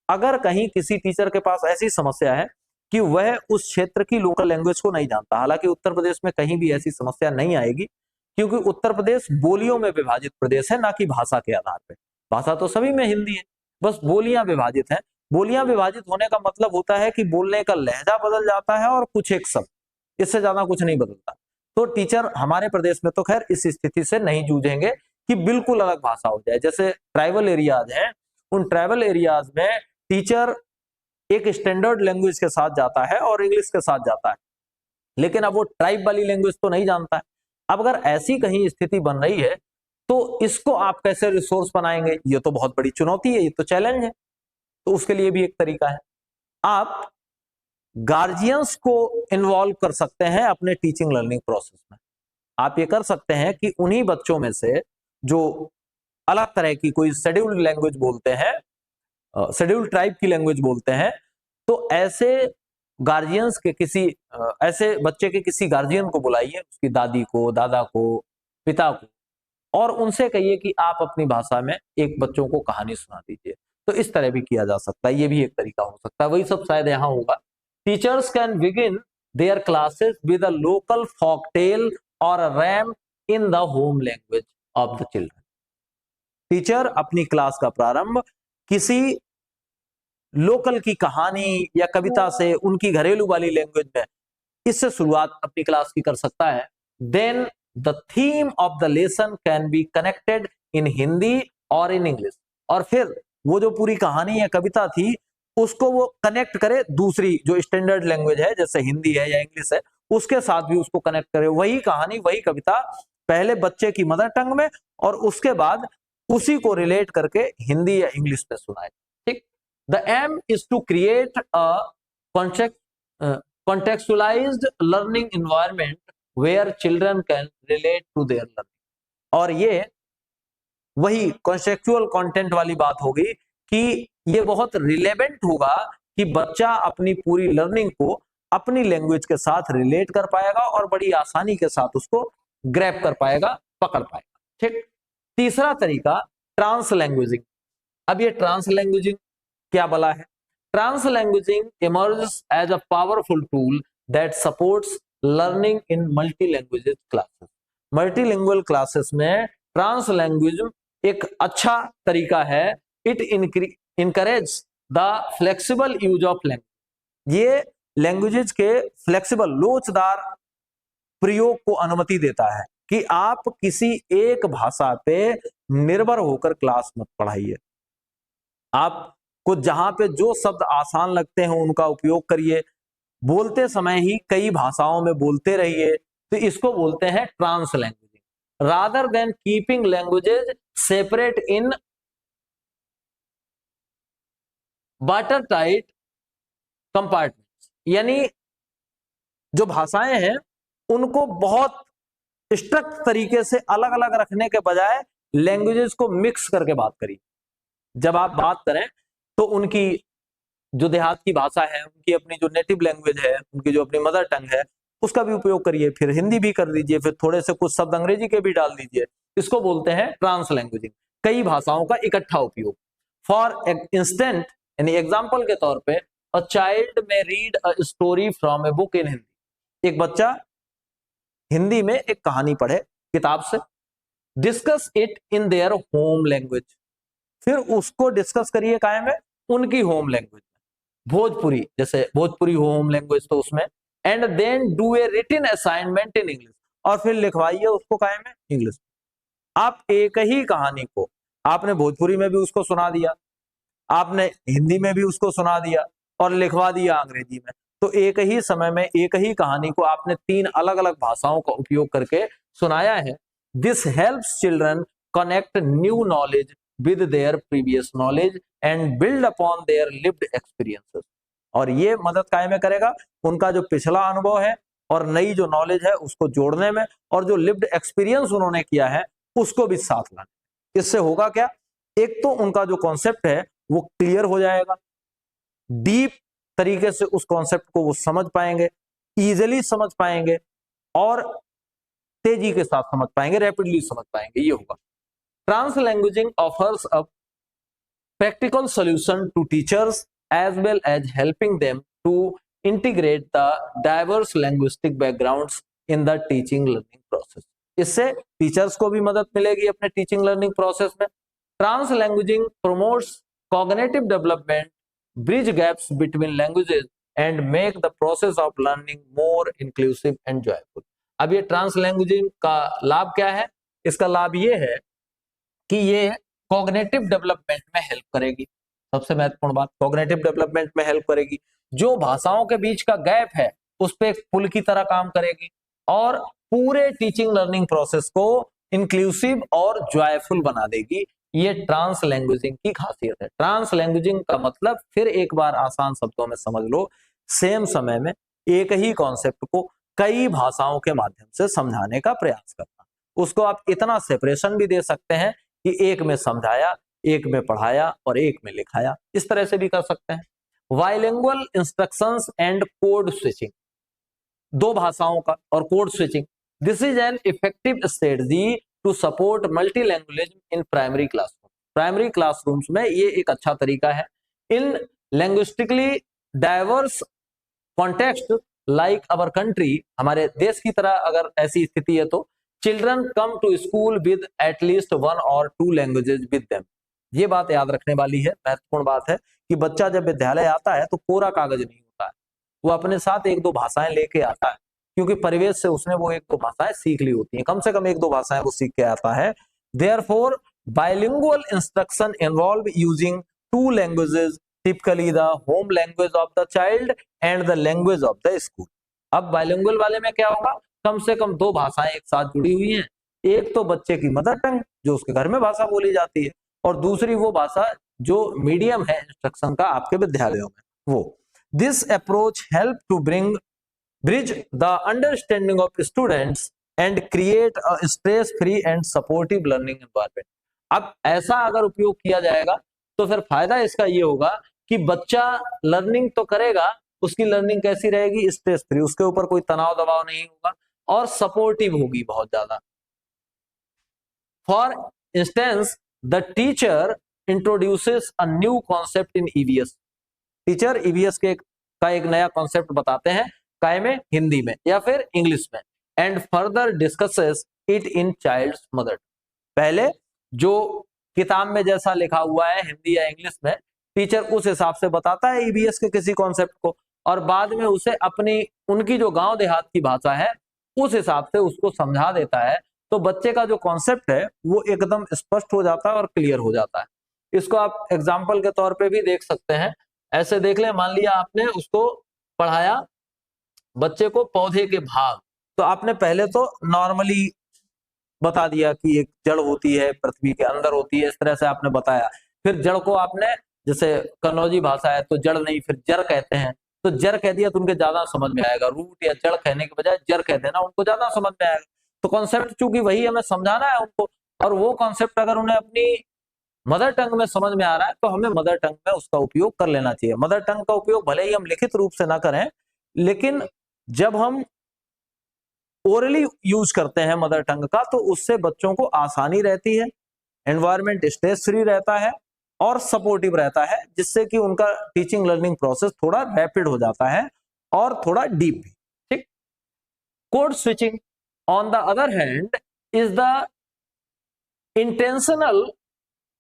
अगर कहीं किसी टीचर के पास ऐसी समस्या है कि वह उस क्षेत्र की लोकल लैंग्वेज को नहीं जानता, हालांकि उत्तर प्रदेश में कहीं भी ऐसी समस्या नहीं आएगी, क्योंकि उत्तर प्रदेश बोलियों में विभाजित प्रदेश है, ना कि भाषा के आधार पर। भाषा तो सभी में हिंदी है, बस बोलियां विभाजित हैं। बोलियां विभाजित होने का मतलब होता है कि बोलने का लहजा बदल जाता है और कुछ एक शब्द, इससे ज्यादा कुछ नहीं बदलता। तो टीचर हमारे प्रदेश में तो खैर इस स्थिति से नहीं जूझेंगे कि बिल्कुल अलग भाषा हो जाए। जैसे ट्राइबल एरियाज हैं, उन ट्राइबल एरियाज में टीचर एक स्टैंडर्ड लैंग्वेज के साथ जाता है और इंग्लिश के साथ जाता है, लेकिन अब वो ट्राइब वाली लैंग्वेज तो नहीं जानता है। अब अगर ऐसी कहीं स्थिति बन रही है तो इसको आप कैसे रिसोर्स बनाएंगे, ये तो बहुत बड़ी चुनौती है, ये तो चैलेंज है। तो उसके लिए भी एक तरीका है, आप गार्जियंस को इन्वॉल्व कर सकते हैं अपने टीचिंग लर्निंग प्रोसेस में। आप ये कर सकते हैं कि उन्हीं बच्चों में से जो अलग तरह की कोई शेड्यूल्ड लैंग्वेज बोलते हैं, शेड्यूल्ड ट्राइब की लैंग्वेज बोलते हैं, तो ऐसे गार्जियंस के किसी ऐसे बच्चे के किसी गार्जियन को बुलाइए, उसकी दादी को, दादा को, पिता को, और उनसे कहिए कि आप अपनी भाषा में एक बच्चों को कहानी सुना दीजिए। तो इस तरह भी किया जा सकता है, ये भी एक तरीका हो सकता है। वही सब शायद यहाँ होगा। Teachers can begin there classes with a local folk tale और a rhyme in the home language of the children। Teacher अपनी क्लास का प्रारंभ किसी लोकल की कहानी या कविता से, उनकी घरेलू वाली लैंग्वेज में, इससे शुरुआत अपनी क्लास की कर सकता है। Then the theme of the lesson can be connected in Hindi और इन इंग्लिश, और फिर वो जो पूरी कहानी या कविता थी उसको वो कनेक्ट करे दूसरी जो स्टैंडर्ड लैंग्वेज है, जैसे हिंदी है या इंग्लिश है, उसके साथ भी उसको कनेक्ट करे। वही कहानी, वही कविता पहले बच्चे की मदर टंग में और उसके बाद उसी को रिलेट करके हिंदी या इंग्लिश में सुनाए। ठीक। The aim is to create a contextualized learning environment where children can relate to their learning। और ये वही कॉन्सेप्चुअल कंटेंट वाली बात होगी कि ये बहुत रिलेवेंट होगा कि बच्चा अपनी पूरी लर्निंग को अपनी लैंग्वेज के साथ रिलेट कर पाएगा और बड़ी आसानी के साथ उसको ग्रैब कर पाएगा, पकड़ पाएगा। ठीक। तीसरा तरीका ट्रांस लैंग्वेजिंग। अब ये ट्रांस लैंग्वेजिंग क्या बला है? Translangaging emerges as a powerful tool that supports learning in multi-language classes। Multilingual classes में ट्रांसलैंग्वेज एक अच्छा तरीका है। It encourages the flexible use of language। ये लैंग्वेजेस के फ्लेक्सिबल, लोचदार प्रयोग को अनुमति देता है कि आप किसी एक भाषा पे निर्भर होकर क्लास मत पढ़ाइए। आप को जहां पे जो शब्द आसान लगते हैं उनका उपयोग करिए, बोलते समय ही कई भाषाओं में बोलते रहिए। तो इसको बोलते हैं translanguaging. Rather than keeping languages separate in watertight compartments, यानी जो भाषाएं हैं उनको बहुत स्ट्रिक्ट तरीके से अलग अलग रखने के बजाय लैंग्वेजेस को मिक्स करके बात करिए। जब आप बात करें तो उनकी जो देहात की भाषा है, उनकी अपनी जो नेटिव लैंग्वेज है, उनकी जो अपनी मदर टंग है, उसका भी उपयोग करिए, फिर हिंदी भी कर दीजिए, फिर थोड़े से कुछ शब्द अंग्रेजी के भी डाल दीजिए। इसको बोलते हैं ट्रांस लैंग्वेजिंग, कई भाषाओं का इकट्ठा उपयोग। फॉर इंस्टेंट, यानी एग्जाम्पल के तौर पे, अ चाइल्ड में read a story from a book in Hindi. एक बच्चा हिंदी में एक कहानी पढ़े किताब से, discuss it in their home language, फिर उसको डिस्कस करिए काय में, उनकी होम लैंग्वेज में, भोजपुरी, जैसे भोजपुरी होम लैंग्वेज तो उसमें, and then do a written assignment in English, और फिर लिखवाइए उसको काय में, इंग्लिश। आप एक ही कहानी को आपने भोजपुरी में भी उसको सुना दिया, आपने हिंदी में भी उसको सुना दिया और लिखवा दिया अंग्रेजी में, तो एक ही समय में एक ही कहानी को आपने 3 अलग अलग भाषाओं का उपयोग करके सुनाया है। This helps children connect new knowledge with their previous knowledge and build upon their lived experiences. और ये मदद काय में करेगा, उनका जो पिछला अनुभव है और नई जो नॉलेज है उसको जोड़ने में, और जो लिव्ड एक्सपीरियंस उन्होंने किया है उसको भी साथ लाने। इससे होगा क्या, एक तो उनका जो कॉन्सेप्ट है वो क्लियर हो जाएगा, डीप तरीके से उस कॉन्सेप्ट को वो समझ पाएंगे, इजीली समझ पाएंगे और तेजी के साथ समझ पाएंगे, रैपिडली समझ पाएंगे, ये होगा। Translanguaging offers a practical solution to teachers as well as helping them to integrate the diverse linguistic backgrounds in the teaching learning process। इससे टीचर्स को भी मदद मिलेगी अपने टीचिंग लर्निंग प्रोसेस में। Translanguaging promotes cognitive development, bridge gaps between languages and make the process of learning more inclusive and joyful. अब ये ट्रांसलैंग्वेजिंग का लाभ क्या है, इसका लाभ ये है कि ये कॉग्निटिव डेवलपमेंट में हेल्प करेगी। सबसे महत्वपूर्ण बात, कॉग्निटिव डेवलपमेंट में हेल्प करेगी, जो भाषाओं के बीच का गैप है उस पर एक पुल की तरह काम करेगी और पूरे टीचिंग लर्निंग प्रोसेस को इंक्लूसिव और जॉयफुल बना देगी। ये ट्रांसलैंग्वेजिंग की खासियत है। ट्रांसलैंग्वेजिंग का मतलब, फिर एक बार आसान शब्दों में समझ लो, सेम समय में एक ही कॉन्सेप्ट को कई भाषाओं के माध्यम से समझाने का प्रयास करना। उसको आप इतना सेपरेशन भी दे सकते हैं कि एक में समझाया, एक में पढ़ाया और एक में लिखाया, इस तरह से भी कर सकते हैं। Bilingual instructions and code switching, दो भाषाओं का और code switching, this is an effective strategy to support multi language in primary classroom. Primary classrooms में ये एक अच्छा तरीका है। In linguistically diverse context like our country, हमारे देश की तरह अगर ऐसी स्थिति है तो children come to school with at least 1 or 2 languages with them. ये बात याद रखने वाली है, महत्वपूर्ण बात है कि बच्चा जब विद्यालय आता है तो कोरा कागज नहीं होता है, वो अपने साथ 1-2 भाषाएं लेके आता है, क्योंकि परिवेश से उसने वो 1-2 भाषाएं सीख ली होती हैं, कम से कम 1-2 भाषाएं वो सीख के आता है। Therefore bilingual instruction involve using 2 languages, typically the home language of the child and the language of the school. अब बाइलिंगुअल वाले में क्या होगा, कम से कम 2 भाषाएं एक साथ जुड़ी हुई हैं, एक तो बच्चे की मदर टंग जो उसके घर में भाषा बोली जाती है, और दूसरी वो भाषा जो मीडियम है इंस्ट्रक्शन का आपके विद्यालयों में, वो। This approach help to bridge the understanding of students and create a stress free and supportive learning environment. अब ऐसा अगर उपयोग किया जाएगा तो फिर फायदा इसका ये होगा कि बच्चा लर्निंग तो करेगा, उसकी लर्निंग कैसी रहेगी, स्ट्रेस फ्री, उसके ऊपर कोई तनाव दबाव नहीं होगा और सपोर्टिव होगी बहुत ज्यादा। For instance the teacher introduces a new concept in EVS. Teacher EVS का एक नया कॉन्सेप्ट बताते हैं, काय में, हिंदी में या फिर इंग्लिश में, and further discusses it in child's mother. पहले जो किताब में जैसा लिखा हुआ है हिंदी या इंग्लिश में, टीचर उस हिसाब से बताता है ईवीएस के किसी कॉन्सेप्ट को, और बाद में उसे अपनी उनकी जो गांव देहात की भाषा है उस हिसाब से उसको समझा देता है, तो बच्चे का जो कॉन्सेप्ट है वो एकदम स्पष्ट हो जाता है और क्लियर हो जाता है। इसको आप एग्जाम्पल के तौर पे भी देख सकते हैं। ऐसे देख ले, मान लिया आपने उसको पढ़ाया बच्चे को पौधे के भाग, तो आपने पहले तो नॉर्मली बता दिया कि एक जड़ होती है, पृथ्वी के अंदर होती है, इस तरह से आपने बताया। फिर जड़ को आपने, जैसे कन्नौजी भाषा है तो जड़ नहीं फिर जड़ कहते हैं, तो जड़ कह दिया तो उनके ज्यादा समझ में आएगा। रूट या जड़ कहने के बजाय जड़ कह देना, उनको ज्यादा समझ में आएगा। तो कॉन्सेप्ट चूंकि वही हमें समझाना है उनको, और वो कॉन्सेप्ट अगर उन्हें अपनी मदर टंग में समझ में आ रहा है तो हमें मदर टंग में उसका उपयोग कर लेना चाहिए। मदर टंग का उपयोग भले ही हम लिखित रूप से ना करें, लेकिन जब हम ओरली यूज करते हैं मदर टंग का तो उससे बच्चों को आसानी रहती है, एनवायरनमेंट स्ट्रेस फ्री रहता है और सपोर्टिव रहता है, जिससे कि उनका टीचिंग लर्निंग प्रोसेस थोड़ा रैपिड हो जाता है और थोड़ा डीप भी। ठीक। Code switching on the other hand is the intentional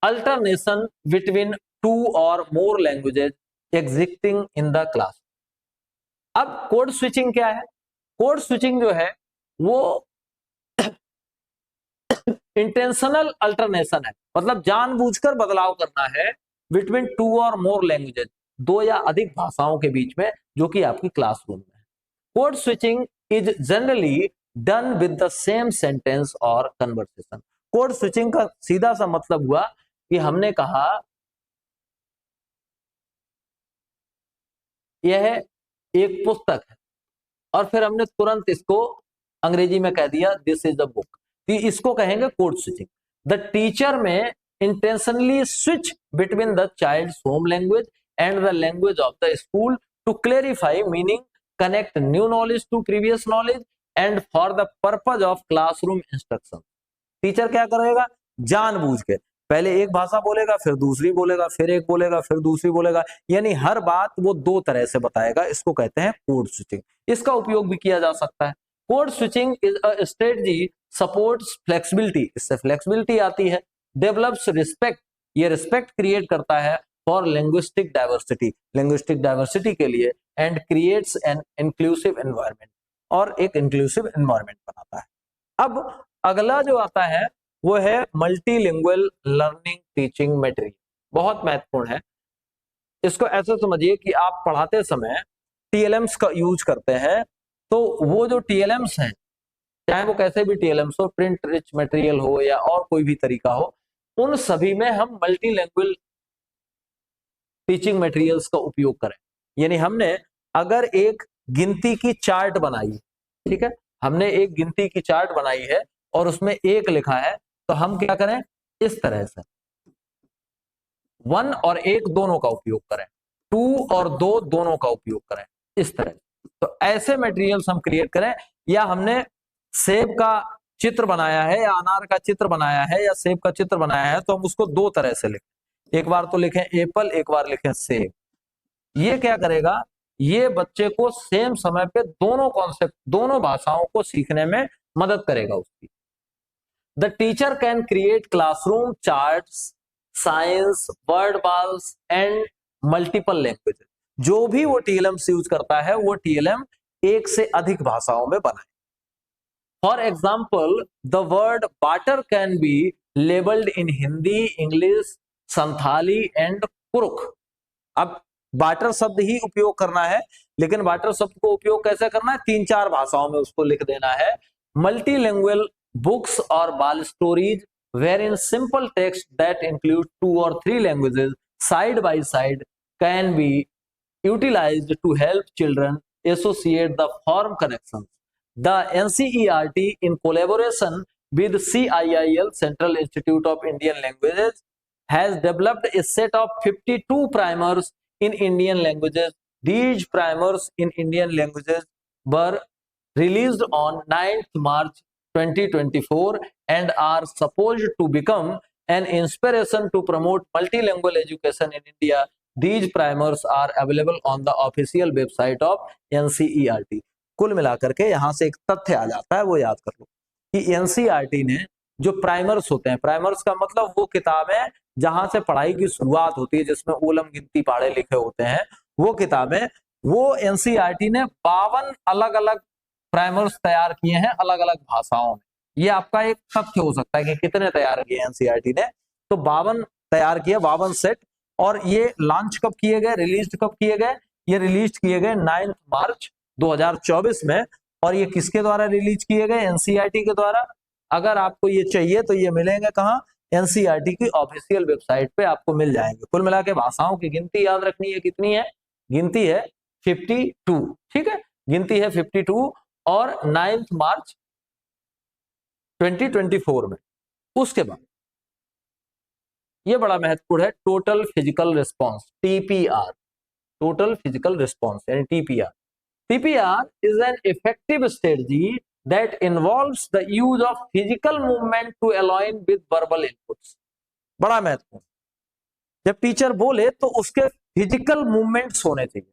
alternation between two or more languages existing in the class. अब कोड स्विचिंग क्या है? कोड स्विचिंग जो है वो इंटेंशनल अल्टरनेशन है, मतलब जानबूझकर बदलाव करना है बिटवीन टू और मोर लैंग्वेजेस, दो या अधिक भाषाओं के बीच में, जो कि आपकी क्लासरूम में है। Code switching is generally done with the same sentence और कन्वर्सेशन। कोड स्विचिंग का सीधा सा मतलब हुआ कि हमने कहा यह एक पुस्तक है और फिर हमने तुरंत इसको अंग्रेजी में कह दिया दिस इज अ बुक, इसको कहेंगे code switching. The teacher may intentionally switch between the child's home language and the language of the school to clarify meaning, connect new knowledge to previous knowledge and for the purpose of classroom instruction. Teacher क्या करेगा? जानबूझ के पहले एक भाषा बोलेगा, फिर दूसरी बोलेगा, फिर एक बोलेगा, फिर दूसरी बोलेगा, यानी हर बात वो दो तरह से बताएगा। इसको कहते हैं कोड स्विचिंग। इसका उपयोग भी किया जा सकता है। Code switching is a strategy supports flexibility, इससे फ्लेक्सिबिलिटी आती है। डेवलप्स रिस्पेक्ट, ये रिस्पेक्ट क्रिएट करता है for linguistic diversity, linguistic diversity के लिए, and creates an inclusive environment, और एक इंक्लूसिव एनवायरनमेंट बनाता है। अब अगला जो आता है वो है मल्टीलिंगुअल लर्निंग टीचिंग मटेरियल। बहुत महत्वपूर्ण है। इसको ऐसे समझिए कि आप पढ़ाते समय टीएलएम्स का यूज करते हैं, तो वो जो टीएलएम्स हैं, चाहे वो कैसे भी टीएलएम्स हो, प्रिंट रिच मटेरियल हो या और कोई भी तरीका हो, उन सभी में हम मल्टीलिंगुअल टीचिंग मटेरियल्स का उपयोग करें। यानी हमने अगर एक गिनती की चार्ट बनाई, ठीक है, हमने एक गिनती की चार्ट बनाई है और उसमें एक लिखा है, तो हम क्या करें? इस तरह से 1 और 1 दोनों का उपयोग करें, 2 और 2 दोनों का उपयोग करें, इस तरह। तो ऐसे मटेरियल्स हम क्रिएट करें। या हमने सेब का चित्र बनाया है या अनार का चित्र बनाया है या सेब का चित्र बनाया है, तो हम उसको दो तरह से लिखें। एक बार तो लिखें एप्पल, एक बार लिखें सेब। ये क्या करेगा? ये बच्चे को सेम समय पे दोनों कॉन्सेप्ट, दोनों भाषाओं को सीखने में मदद करेगा उसकी। The teacher can create classroom charts, science, word balls and multiple languages. जो भी वो TLMs यूज करता है वो TLM एक से अधिक भाषाओं में बनाए। For example, the word butter can be labeled in Hindi, English, Santhali and कुरुख। अब बाटर शब्द ही उपयोग करना है, लेकिन बाटर शब्द को उपयोग कैसे करना है? 3-4 भाषाओं में उसको लिख देना है। Multilingual books or ball stories wherein simple text that include 2 or 3 languages side by side can be utilized to help children associate the form connections. The NCERT in collaboration with CIIL Central Institute of Indian Languages has developed a set of 52 primers in Indian languages. These primers in Indian languages were released on 9th March 2024 and are supposed to become an inspiration to promote multilingual education in India. These primers are available on the official website of NCERT. कुल मिलाकर के यहाँ से एक तथ्य आ जाता है, वो याद कर लो कि NCERT ने जो प्राइमर्स होते हैं, प्राइमर्स का मतलब वो किताबें जहां से पढ़ाई की शुरुआत होती है, जिसमें ओलम गिनती पहाड़े लिखे होते हैं, वो किताबें, वो NCERT ने 52 अलग अलग प्राइमर्स तैयार किए हैं अलग अलग भाषाओं में। ये आपका एक तथ्य हो सकता है कि कितने तैयार किए एनसीईआरटी ने, तो 52 तैयार किए, 52 सेट। और ये लॉन्च कब किए गए, रिलीज कब किए गए? ये रिलीज किए गए 9 मार्च 2024 में। और ये किसके द्वारा रिलीज किए गए? एनसीईआरटी के द्वारा। अगर आपको ये चाहिए तो ये मिलेंगे कहाँ? एनसीईआरटी की ऑफिशियल वेबसाइट पे आपको मिल जाएंगे। कुल मिला के भाषाओं की गिनती याद रखनी है, कितनी है? गिनती है 52, ठीक है, गिनती है 52 और 9 मार्च 2024 में। उसके बाद ये बड़ा महत्वपूर्ण है, total physical response, TPR, total physical response यानी TPR. TPR is an effective strategy that involves the use of physical movement to align with verbal inputs. बड़ा महत्वपूर्ण, जब टीचर बोले तो उसके फिजिकल मूवमेंट्स होने चाहिए,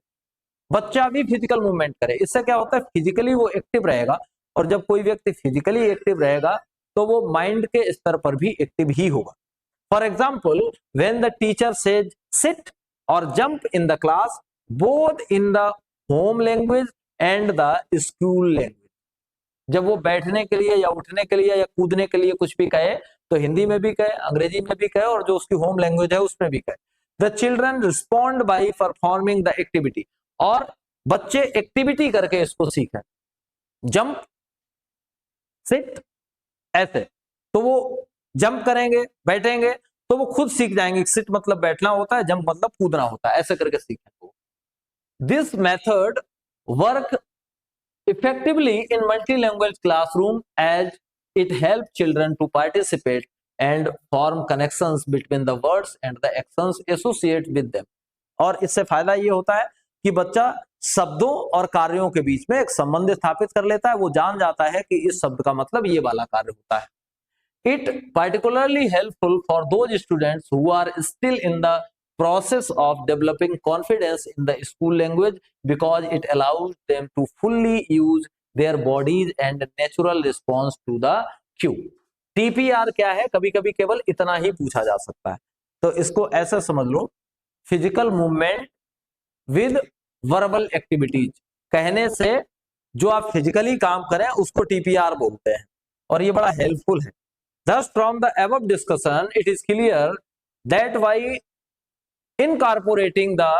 बच्चा भी फिजिकल मूवमेंट करे। इससे क्या होता है? फिजिकली वो एक्टिव रहेगा, और जब कोई व्यक्ति फिजिकली एक्टिव रहेगा तो वो माइंड के स्तर पर भी एक्टिव ही होगा। For example, when the teacher says sit or jump in the class, both in the home language and the school language. जब वो बैठने के लिए या उठने के लिए या कूदने के लिए कुछ भी कहे तो हिंदी में भी कहे, अंग्रेजी में भी कहे और जो उसकी होम लैंग्वेज है उसमें भी कहे. The children respond by performing the activity. और बच्चे एक्टिविटी करके इसको सीखें. जंप, सिट, ऐसे तो वो जंप करेंगे, बैठेंगे तो वो खुद सीख जाएंगे. सिट मतलब बैठना होता है, जंप मतलब कूदना होता है, ऐसे करके सीखेंगे. This method work effectively in multilingual classroom as it helps children to participate and form connections between the words and the actions associated with them. और इससे फायदा ये होता है कि बच्चा शब्दों और कार्यों के बीच में एक संबंध स्थापित कर लेता है. वो जान जाता है कि इस शब्द का मतलब ये वाला कार्य होता है. It particularly helpful for those students who are still in the process of developing confidence in the school language because it allows them to fully use their bodies and natural response to the cue. TPR क्या है? कभी कभी केवल इतना ही पूछा जा सकता है, तो इसको ऐसा समझ लो, physical movement with verbal activities. कहने से जो आप फिजिकली काम करें उसको TPR बोलते हैं और ये बड़ा हेल्पफुल है. Thus, from the above discussion, it is clear that by incorporating the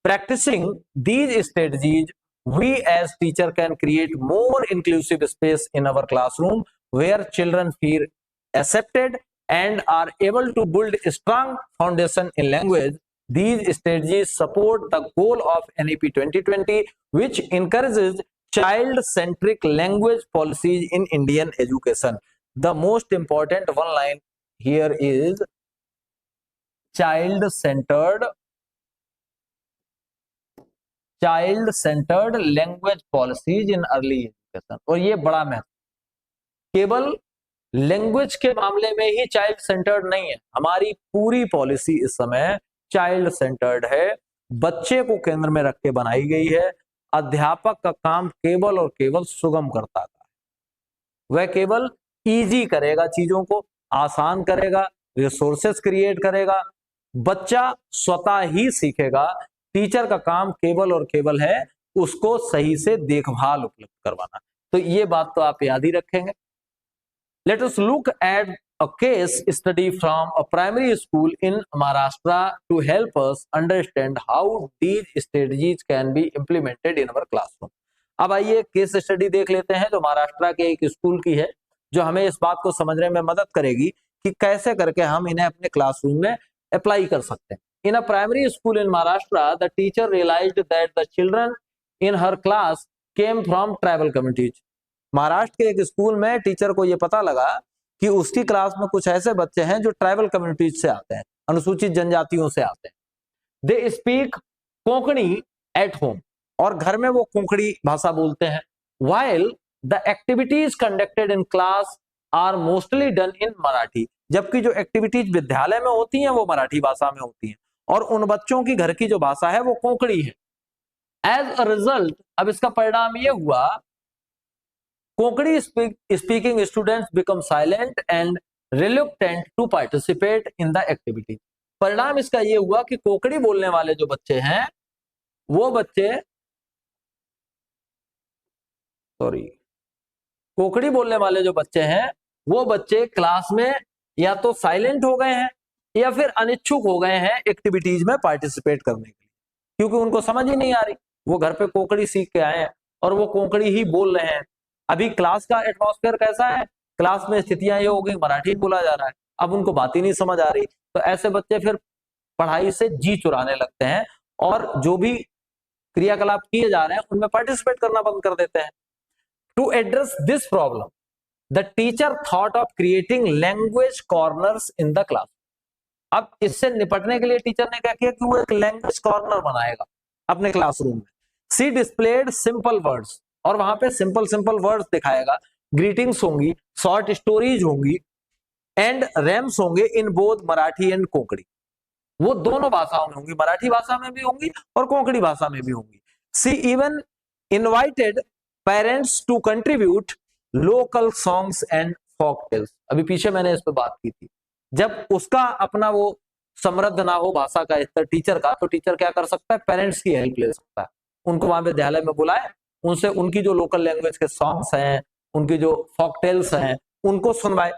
practicing these strategies, we as teacher can create more inclusive space in our classroom where children feel accepted and are able to build a strong foundation in language. These strategies support the goal of NEP 2020, which encourages child-centric language policies in Indian education. The most important one line here is child-centered language policies in early education. और ये बड़ा महत्व, केवल लैंग्वेज के मामले में ही चाइल्ड सेंटर्ड नहीं है. हमारी पूरी पॉलिसी इस समय चाइल्ड सेंटर्ड है, बच्चे को केंद्र में रख के बनाई गई है. अध्यापक का काम केवल और केवल सुगम करता है. वह केवल इजी करेगा, चीजों को आसान करेगा, रिसोर्सेस क्रिएट करेगा. बच्चा स्वतः ही सीखेगा. टीचर का काम केवल और केवल है उसको सही से देखभाल उपलब्ध करवाना. तो ये बात तो आप याद ही रखेंगे. Let us look at a case study from a primary school in Maharashtra to help us understand how these strategies can be implemented in our classroom. अब आइए केस स्टडी देख लेते हैं जो महाराष्ट्र के एक स्कूल की है, जो हमें इस बात को समझने में मदद करेगी कि कैसे करके हम इन्हें अपने क्लासरूम में अप्लाई कर सकते हैं. In a primary school in Maharashtra, the teacher realized that the children in her class came from tribal communities. Maharashtra के एक स्कूल में टीचर को यह पता लगा कि उसकी क्लास में कुछ ऐसे बच्चे हैं जो ट्राइबल कम्युनिटीज से आते हैं, अनुसूचित जनजातियों से आते हैं. They speak Konkani at home, और घर में वो कोंकणी भाषा बोलते हैं. while the activities conducted in class are mostly done in Marathi, जबकि जो एक्टिविटीज विद्यालय में होती हैं वो मराठी भाषा में होती हैं और उन बच्चों की घर की जो भाषा है वो कोंकणी है. एज अ रिजल्ट, अब इसका परिणाम ये हुआ, Konkani speaking students become silent and reluctant to participate in the activity. परिणाम इसका ये हुआ कि कोंकणी बोलने वाले जो बच्चे हैं वो बच्चे कोंकणी बोलने वाले जो बच्चे हैं वो बच्चे क्लास में या तो साइलेंट हो गए हैं या फिर अनिच्छुक हो गए हैं एक्टिविटीज में पार्टिसिपेट करने के लिए, क्योंकि उनको समझ ही नहीं आ रही. वो घर पे कोंकणी सीख के आए हैं और वो कोंकणी ही बोल रहे हैं. अभी क्लास का एटमॉस्फेयर कैसा है, क्लास में स्थितियां ये हो गई, मराठी बोला जा रहा है, अब उनको बात ही नहीं समझ आ रही. तो ऐसे बच्चे फिर पढ़ाई से जी चुराने लगते हैं और जो भी क्रियाकलाप किए जा रहे हैं उनमें पार्टिसिपेट करना बंद कर देते हैं. To address this problem, the teacher thought of creating language corners in the class. अब इससे निपटने के लिए टीचर ने क्या किया कि वो एक लैंग्वेज कॉर्नर बनाएगा अपने क्लासरूम में. सी डिस्प्लेड सिंपल वर्ड्स, और वहां पे सिंपल सिंपल वर्ड्स दिखाएगा. ग्रीटिंग्स होंगी, शॉर्ट स्टोरीज होंगी एंड रैम्स होंगे in both Marathi and Konkani. वो दोनों भाषाओं में होंगी, मराठी भाषा में भी होंगी और कोंकणी भाषा में भी होंगी. She even invited parents to contribute local songs and folk tales. अभी पीछे मैंने इस पर बात की थी. जब उसका अपना वो समृद्ध ना हो भाषा का स्तर टीचर का, तो टीचर क्या कर सकता है, पेरेंट्स की हेल्प ले सकता है। उनको वहां विद्यालय में बुलाए, उनसे उनकी जो लोकल लैंग्वेज के सॉन्ग्स हैं, उनकी जो फॉक टेल्स हैं, उनको सुनवाए,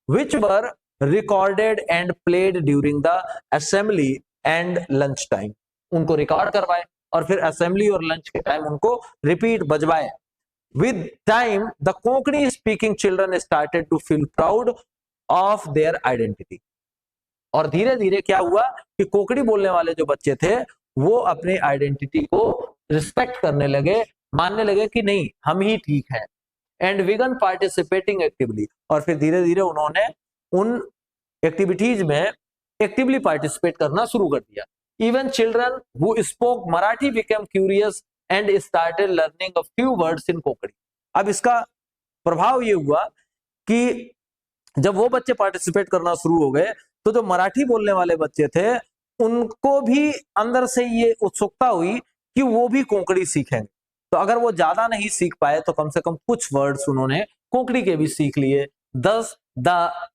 which were recorded and played during the assembly and lunch time. उनको रिकॉर्ड करवाए और फिर असेंबली और लंच के टाइम उनको रिपीट बजवाए। With time, the Konkani speaking children started to feel proud of their identity. और धीरे धीरे क्या हुआ कि कोंकणी बोलने वाले जो बच्चे थे वो अपने आइडेंटिटी को रिस्पेक्ट करने लगे, मानने लगे कि नहीं हम ही ठीक हैं। एंड विगन पार्टिसिपेटिंग एक्टिवली, और फिर धीरे धीरे उन्होंने उन एक्टिविटीज में एक्टिवली पार्टिसिपेट करना शुरू कर दिया। Even children who spoke Marathi became curious and started learning a few words in Konkani. अब इसका प्रभाव ये हुआ कि जब वो बच्चे पार्टिसिपेट करना शुरू हो गए तो जो मराठी बोलने वाले बच्चे थे उनको भी अंदर से ये उत्सुकता हुई कि वो भी कोंकणी सीखेंगे। तो अगर वो ज्यादा नहीं सीख पाए तो कम से कम कुछ वर्ड्स उन्होंने कोंकणी के भी सीख लिए। Thus the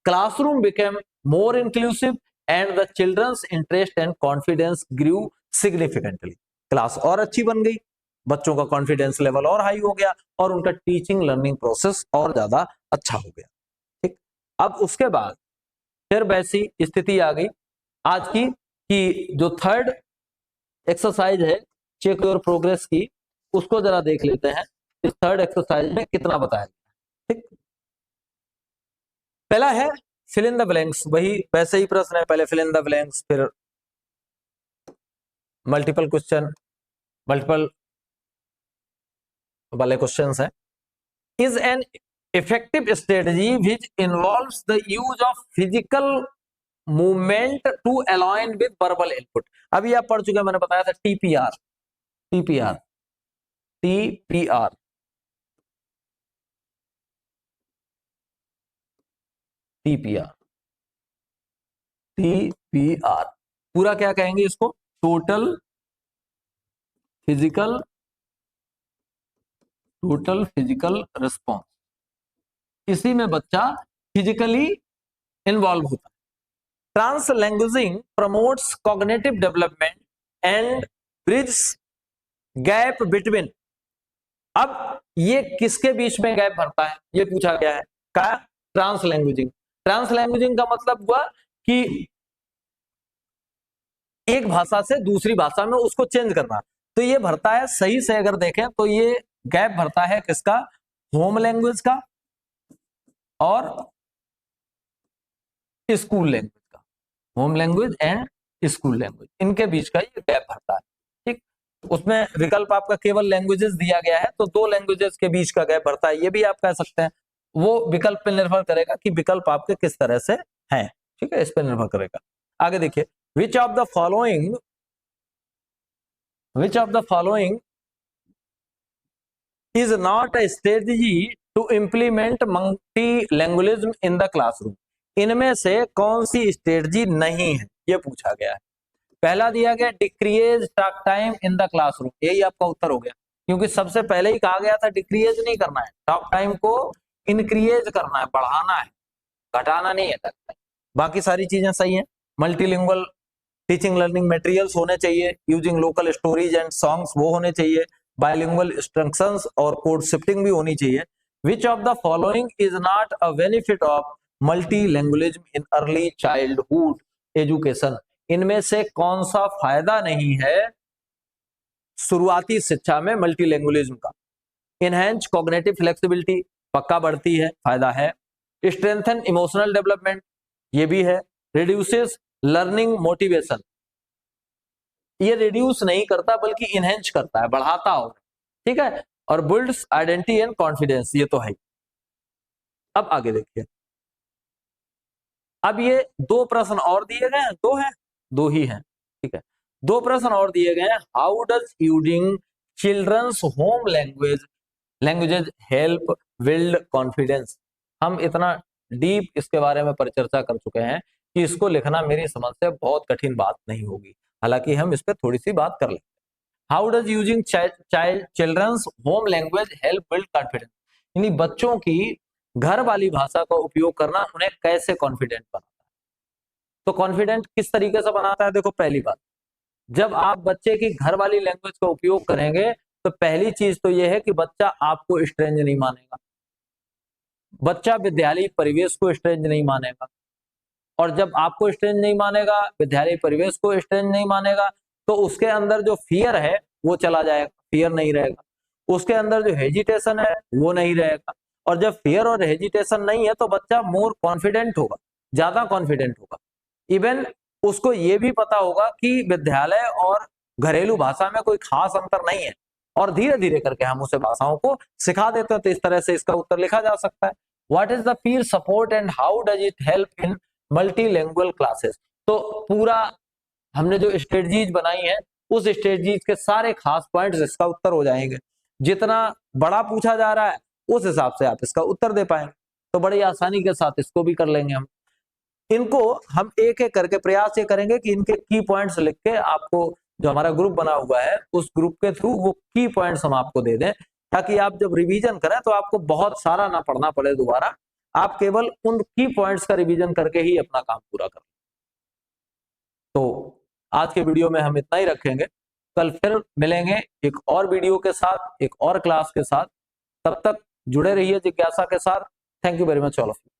classroom became more inclusive and the children's interest and confidence grew significantly. Class और अच्छी बन गई, बच्चों का कॉन्फिडेंस लेवल और हाई हो गया और उनका टीचिंग लर्निंग प्रोसेस और ज्यादा अच्छा हो गया। ठीक, अब उसके बाद फिर वैसी स्थिति आ गई आज की कि जो थर्ड एक्सरसाइज है चेक योर प्रोग्रेस की, उसको जरा देख लेते हैं इस थर्ड एक्सरसाइज में कितना बताया गया। ठीक, पहला है फिल इन द ब्लैंक्स, वही वैसे ही प्रश्न है, पहले फिल इन द ब्लैंक्स फिर मल्टीपल क्वेश्चन, मल्टीपल वाले क्वेश्चंस हैं। Is an effective strategy which involves the use of physical movement to align with verbal input। अभी आप पढ़ चुके हैं, मैंने बताया था TPR, TPR, TPR, TPR, TPR पूरा क्या कहेंगे इसको, total physical, total physical response. इसी में बच्चा फिजिकली इन्वॉल्व होता है। Translanguaging promotes cognitive development and bridge gap between. अब ये किसके बीच में गैप भरता है ये पूछा गया है, क्या, ट्रांसलैंग्वेजिंग। ट्रांसलैंग्वेजिंग का मतलब हुआ कि एक भाषा से दूसरी भाषा में उसको चेंज करना। तो ये भरता है, सही से अगर देखें तो ये गैप भरता है किसका, होम लैंग्वेज का और स्कूल लैंग्वेज का। Home language and school language, इनके बीच का ये गैप भरता है। ठीक, उसमें विकल्प आपका केवल लैंग्वेजेस दिया गया है तो दो लैंग्वेजेस के बीच का गैप भरता है, ये भी आप कह सकते हैं। वो विकल्प पे निर्भर करेगा कि विकल्प आपके किस तरह से हैं। ठीक है, इस पर निर्भर करेगा। आगे देखिए, विच of the following is not a strategy to implement multilingualism in the classroom। इनमें से कौन सी स्ट्रेटजी नहीं है ये पूछा गया है। पहला दिया गया decrease talk time in the classroom, यही आपका उत्तर हो गया, क्योंकि सबसे पहले ही कहा गया था डिक्रीज नहीं करना है, टॉक टाइम को इंक्रीज करना है, बढ़ाना है, घटाना नहीं है। बाकी सारी चीजें सही हैं। मल्टीलिंगुअल टीचिंग लर्निंग मटेरियल्स होने चाहिए, using local stories and songs वो होने चाहिए, बाइलिंगुअल इंस्ट्रक्शंस और कोड शिफ्टिंग भी होनी चाहिए। Which of the following is not a benefit of multilingualism in early childhood education. इनमें से कौन सा फायदा नहीं है शुरुआती शिक्षा में मल्टीलैंग्वेजिज्म का। इनहेंस कॉग्निटिव फ्लेक्सिबिलिटी, पक्का बढ़ती है, फायदा है। स्ट्रेंथन इमोशनल डेवलपमेंट, ये भी है। रिड्यूसेस लर्निंग मोटिवेशन, ये रिड्यूस नहीं करता बल्कि इनहेंस करता है, बढ़ाता हो। ठीक है, और बिल्ड्स आइडेंटिटी एंड कॉन्फिडेंस, ये तो है। अब आगे देखिए, अब ये दो प्रश्न और दिए गए हैं, दो हैं, दो ही हैं। ठीक है, दो प्रश्न और दिए गए हैं। How does using children's home languages help build confidence. हम इतना डीप इसके बारे में परिचर्चा कर चुके हैं कि इसको लिखना मेरी समझ से बहुत कठिन बात नहीं होगी, हालांकि हम इस पर थोड़ी सी बात कर लेते हैं। How does using children's home language help build confidence, यानी बच्चों की घर वाली भाषा का उपयोग करना उन्हें कैसे कॉन्फिडेंट बनाता है। तो कॉन्फिडेंट किस तरीके से बनाता है? देखो, पहली बात, जब आप बच्चे की घर वाली लैंग्वेज का उपयोग करेंगे तो पहली चीज तो यह है कि बच्चा आपको स्ट्रेंज नहीं मानेगा, बच्चा विद्यालय परिवेश को स्ट्रेंज नहीं मानेगा। और जब आपको स्ट्रेंज नहीं मानेगा, विद्यालय परिवेश को स्ट्रेंज नहीं मानेगा, तो उसके अंदर जो फियर है वो चला जाएगा, फियर नहीं रहेगा। उसके अंदर जो हेजिटेशन है वो नहीं रहेगा। और जब फियर और हेजिटेशन नहीं है तो बच्चा मोर कॉन्फिडेंट होगा, ज्यादा कॉन्फिडेंट होगा। इवन उसको ये भी पता होगा कि विद्यालय और घरेलू भाषा में कोई खास अंतर नहीं है, और धीरे धीरे करके हम उसे भाषाओं को सिखा देते हैं। तो इस तरह से इसका उत्तर लिखा जा सकता है, what is the peer support and how does it help in multilanguage classes. तो पूरा हमने जो स्ट्रेटजीज बनाई है, उस स्ट्रेटजीज के सारे खास पॉइंट्स इसका उत्तर हो जाएंगे। जितना बड़ा पूछा जा रहा है उस हिसाब से आप इसका उत्तर दे पाएंगे, तो बड़ी आसानी के साथ इसको भी कर लेंगे हम। इनको हम एक एक करके प्रयास ये करेंगे कि इनके की पॉइंट्स लिख के आपको, जो हमारा ग्रुप बना हुआ है उस ग्रुप के थ्रू वो की पॉइंट्स हम आपको दे दें, ताकि आप जब रिवीजन करें तो आपको बहुत सारा ना पढ़ना पड़े दोबारा, आप केवल उन की पॉइंट्स का रिवीजन करके ही अपना काम पूरा करें। तो आज के वीडियो में हम इतना ही रखेंगे, कल फिर मिलेंगे एक और वीडियो के साथ, एक और क्लास के साथ। तब तक जुड़े रहिए जिज्ञासा के साथ। Thank you very much all of you.